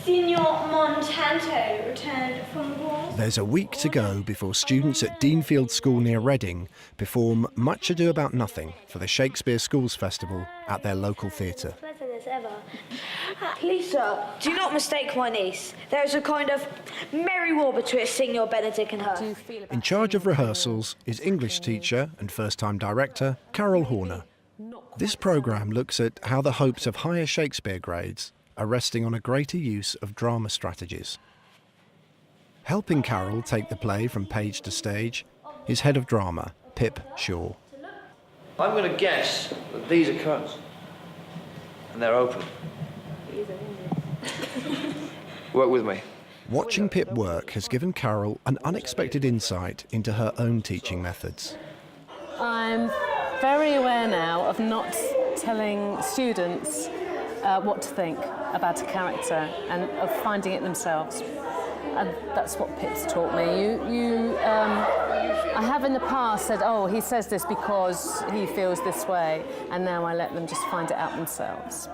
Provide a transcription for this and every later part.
Signor Montanto returned from war. There's a week to go before students at Deanfield School near Reading perform Much Ado About Nothing for the Shakespeare Schools Festival at their local theatre. Please, sir, do not mistake my niece. There is a kind of merry war between Signor Benedict and her. In charge of rehearsals is English teacher and first-time director Carol Horner. This programme looks at how the hopes of higher Shakespeare grades are resting on a greater use of drama strategies. Helping Carol take the play from page to stage is head of drama, Pip Shaw. I'm going to guess that these are curtains, and they're open. Work with me. Watching Pip work has given Carol an unexpected insight into her own teaching methods. I'm very aware now of not telling students what to think about a character and of finding it themselves. And that's what Pip's taught me. I have in the past said, oh, he says this because he feels this way, and now I let them just find it out themselves.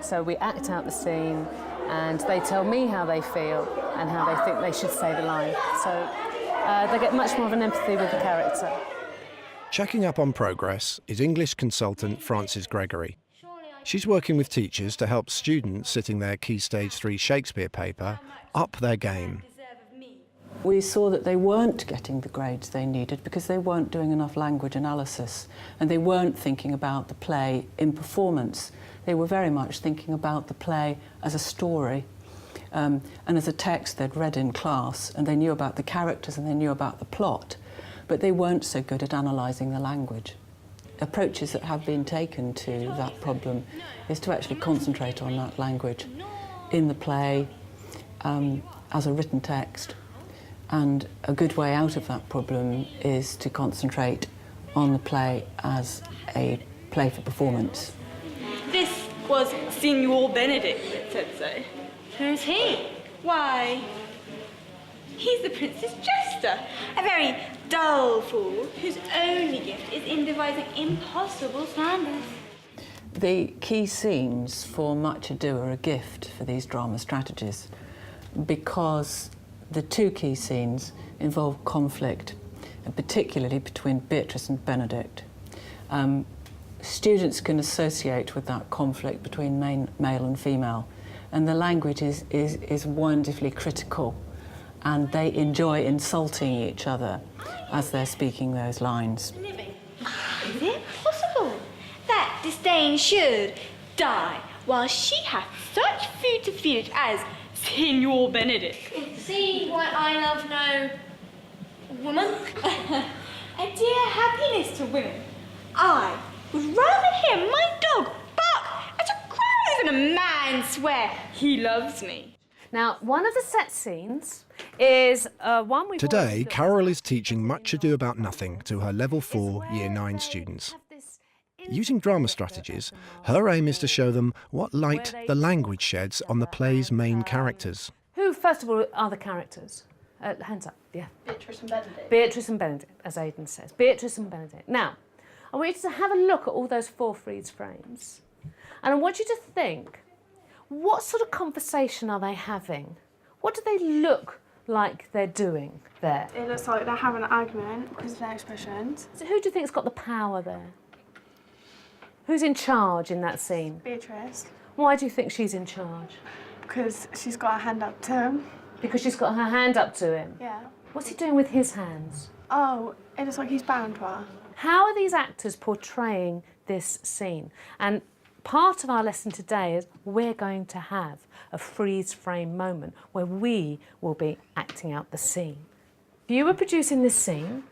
So we act out the scene, and they tell me how they feel and how they think they should say the line. So they get much more of an empathy with the character. Checking up on progress is English consultant Frances Gregory. She's working with teachers to help students sitting their Key Stage 3 Shakespeare paper up their game. We saw that they weren't getting the grades they needed because they weren't doing enough language analysis, and they weren't thinking about the play in performance. They were very much thinking about the play as a story and as a text they'd read in class, and they knew about the characters and they knew about the plot, but they weren't so good at analysing the language. Approaches that have been taken to that problem is to actually concentrate on that language in the play as a written text. And a good way out of that problem is to concentrate on the play as a play for performance. This was Signor Benedict that said so. Who's he? Why, he's the prince's jester, a very dull fool whose only gift is in devising impossible slanders. The key scenes for Much Ado are a gift for these drama strategies because the two key scenes involve conflict, and particularly between Beatrice and Benedict. Students can associate with that conflict between male and female, and the language is wonderfully critical, and they enjoy insulting each other as they're speaking those lines. Is it possible that disdain should die while she hath such food to feed as Signor Benedict? See why I love no woman? A dear happiness to women. I would rather hear my dog bark at a crow than a man swear he loves me. Now, one of the set scenes is one we've... Today, Carol is teaching Much Ado About Nothing to her Level 4 Year 9 students. Using drama strategies, her aim is to show them what light the language sheds on the play's main characters. Who, first of all, are the characters? Hands up, yeah. Beatrice and Benedict. Beatrice and Benedict, as Aidan says. Beatrice and Benedict. Now, I want you to have a look at all those 4 freeze frames. And I want you to think, what sort of conversation are they having? What do they look like they're doing there? It looks like they're having an argument because of their expressions. So who do you think's got the power there? Who's in charge in that scene? Beatrice. Why do you think she's in charge? Because she's got her hand up to him. Because she's got her hand up to him? Yeah. What's he doing with his hands? Oh, it looks like he's bowing to her. How are these actors portraying this scene? And part of our lesson today is we're going to have a freeze frame moment where we will be acting out the scene. If you were producing this scene,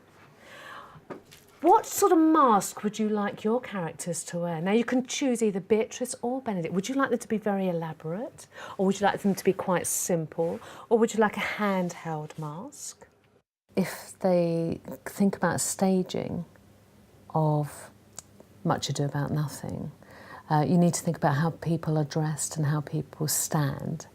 what sort of mask would you like your characters to wear? Now, you can choose either Beatrice or Benedict. Would you like them to be very elaborate? Or would you like them to be quite simple? Or would you like a handheld mask? If they think about staging of Much Ado About Nothing, you need to think about how people are dressed and how people stand.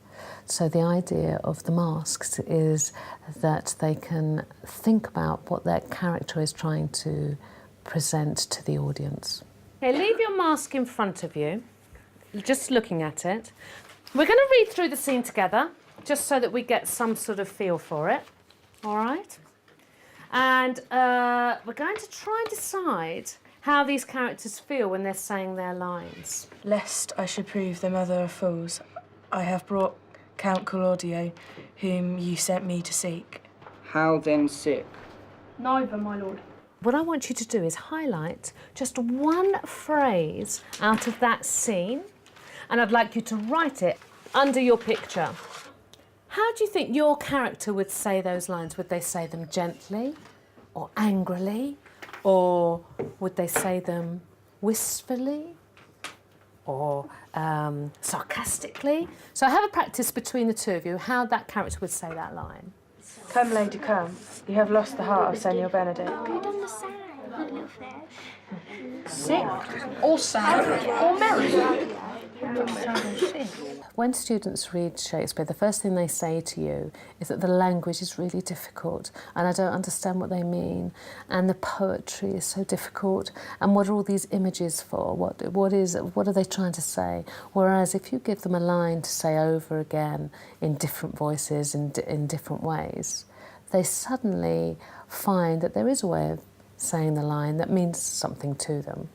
So the idea of the masks is that they can think about what their character is trying to present to the audience. Okay, leave your mask in front of you, just looking at it. We're going to read through the scene together, just so that we get some sort of feel for it, all right? And we're going to try and decide how these characters feel when they're saying their lines. Lest I should prove them other fools, I have brought Count Claudio, whom you sent me to seek. How then sick? Neither, my lord. What I want you to do is highlight just one phrase out of that scene, and I'd like you to write it under your picture. How do you think your character would say those lines? Would they say them gently or angrily? Or would they say them wistfully or sarcastically? So have a practice between the two of you how that character would say that line. Come, lady, come. You have lost the heart of Senor Benedict. Sick or sad or merry. When students read Shakespeare, the first thing they say to you is that the language is really difficult and I don't understand what they mean, and the poetry is so difficult, and what are all these images for? What are they trying to say? Whereas if you give them a line to say over again in different voices and in different ways, they suddenly find that there is a way of saying the line that means something to them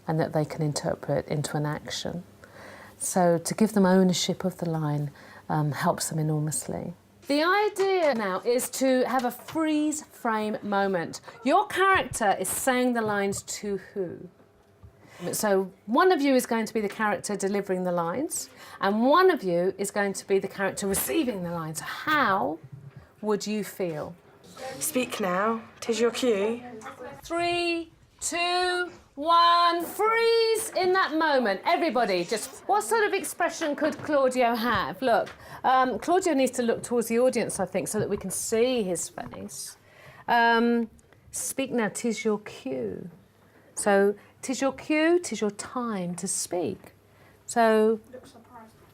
and that they can interpret into an action. So to give them ownership of the line helps them enormously. The idea now is to have a freeze frame moment. Your character is saying the lines to who? So one of you is going to be the character delivering the lines, and one of you is going to be the character receiving the lines. How would you feel? Speak now, 'tis your cue. 3, 2, 1, freeze in that moment. Everybody, just what sort of expression could Claudio have? Look, Claudio needs to look towards the audience, I think, so that we can see his face. Speak now, 'tis your cue. So, 'tis your cue, 'tis your time to speak. So,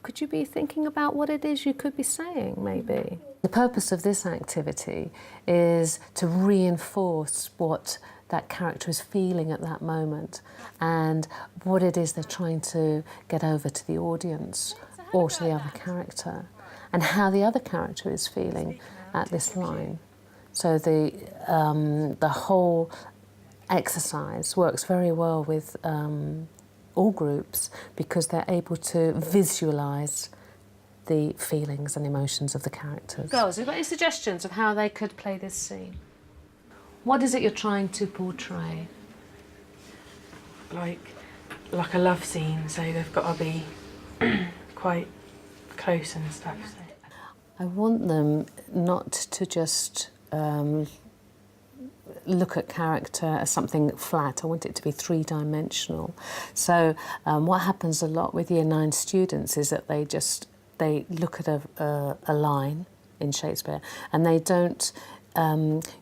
could you be thinking about what it is you could be saying, maybe? The purpose of this activity is to reinforce what that character is feeling at that moment and what it is they're trying to get over to the audience or to the other character, and how the other character is feeling at this line. So the whole exercise works very well with all groups because they're able to visualise the feelings and emotions of the characters. Girls, have you got any suggestions of how they could play this scene? What is it you're trying to portray? Like a love scene, so they've got to be quite close and stuff. So. I want them not to just look at character as something flat. I want it to be three-dimensional. So what happens a lot with Year 9 students is that they look at a line in Shakespeare and they don't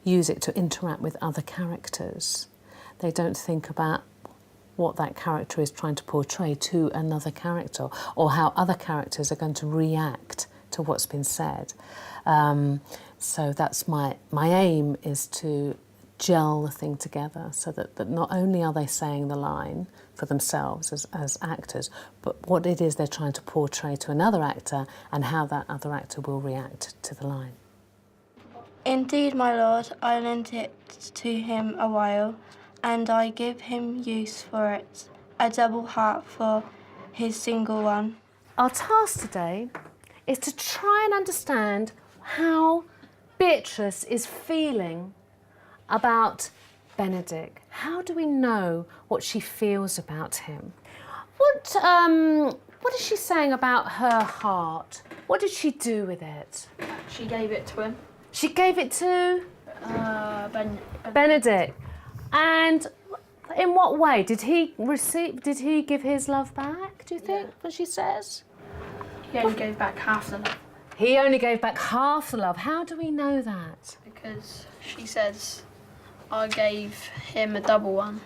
use it to interact with other characters. They don't think about what that character is trying to portray to another character or how other characters are going to react to what's been said. So that's my aim, is to gel the thing together so that not only are they saying the line for themselves as actors, but what it is they're trying to portray to another actor and how that other actor will react to the line. Indeed, my lord, I lent it to him a while, and I give him use for it, a double heart for his single one. Our task today is to try and understand how Beatrice is feeling about Benedict. How do we know what she feels about him? What is she saying about her heart? What did she do with it? She gave it to him. She gave it to Benedict. And in what way? Did he give his love back, do you think, what she says? He only gave back half the love. He only gave back half the love. How do we know that? Because she says, I gave him a double one.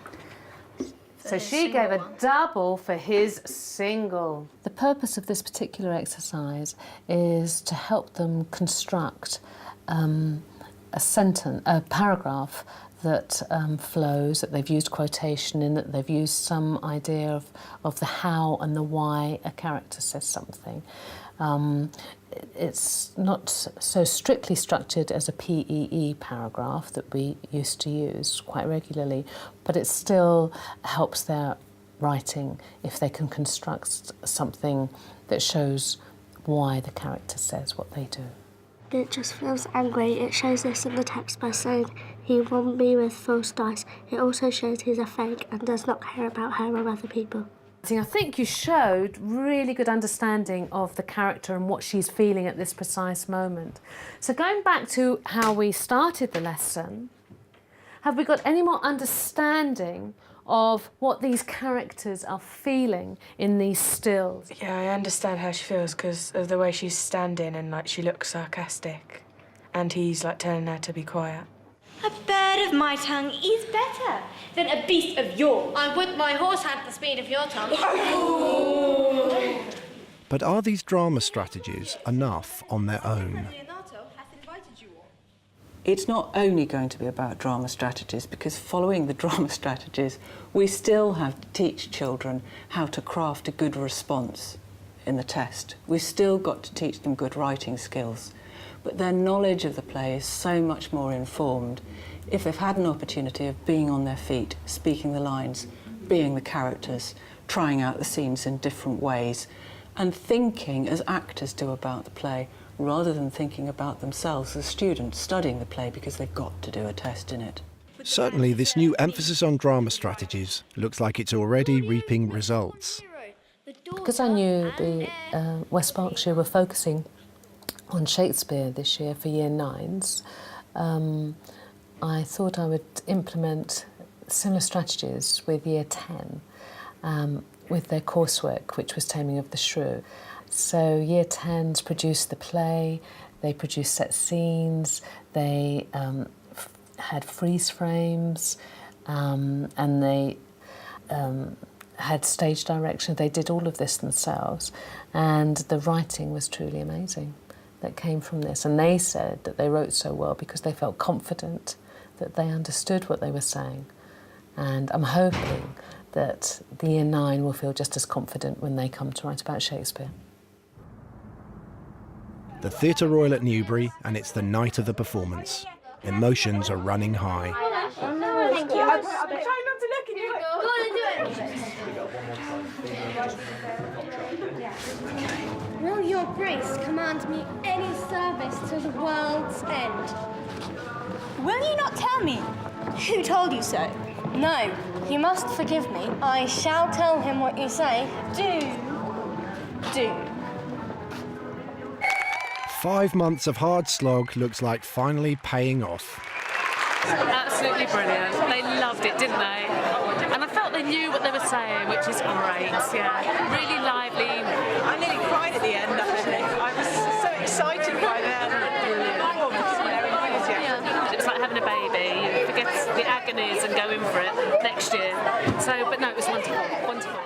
So she gave a double for his single. The purpose of this particular exercise is to help them construct a paragraph that flows, that they've used quotation in, that they've used some idea of the how and the why a character says something. It's not so strictly structured as a PEE paragraph that we used to use quite regularly, but it still helps their writing if they can construct something that shows why the character says what they do. It just feels angry. It shows this in the text by saying he won me with false dice. It also shows he's a fake and does not care about her or other people. I think you showed really good understanding of the character and what she's feeling at this precise moment. So going back to how we started the lesson, have we got any more understanding of what these characters are feeling in these stills? Yeah, I understand how she feels because of the way she's standing and like she looks sarcastic, and he's like telling her to be quiet. A bird of my tongue is better than a beast of yours. I would my horse had the speed of your tongue. But are these drama strategies enough on their own? It's not only going to be about drama strategies, because following the drama strategies, we still have to teach children how to craft a good response in the test. We've still got to teach them good writing skills. But their knowledge of the play is so much more informed if they've had an opportunity of being on their feet, speaking the lines, being the characters, trying out the scenes in different ways, and thinking as actors do about the play, rather than thinking about themselves as students studying the play because they've got to do a test in it. Certainly, this new emphasis on drama strategies looks like it's already reaping results. Because I knew the West Berkshire were focusing on Shakespeare this year for Year 9s, I thought I would implement similar strategies with Year 10 with their coursework, which was Taming of the Shrew. So Year 10s produced the play, they produced set scenes, they had freeze frames, and they had stage direction. They did all of this themselves, and the writing was truly amazing that came from this. And they said that they wrote so well because they felt confident that they understood what they were saying. And I'm hoping that the Year 9 will feel just as confident when they come to write about Shakespeare. The Theatre Royal at Newbury, and it's the night of the performance. Emotions are running high. Oh no, thank you. I'm trying not to look at you. Go on and do it. Will your grace command me any service to the world's end? Will you not tell me? Who told you so? No, you must forgive me. I shall tell him what you say. Do. 5 months of hard slog looks like finally paying off. Absolutely brilliant. They loved it, didn't they? And I felt they knew what they were saying, which is great, yeah. Really lively. I nearly cried at the end, actually. I was so excited by their performance and their enthusiasm. It was like having a baby. You forget the agonies and go in for it next year. So, but no, it was wonderful, wonderful.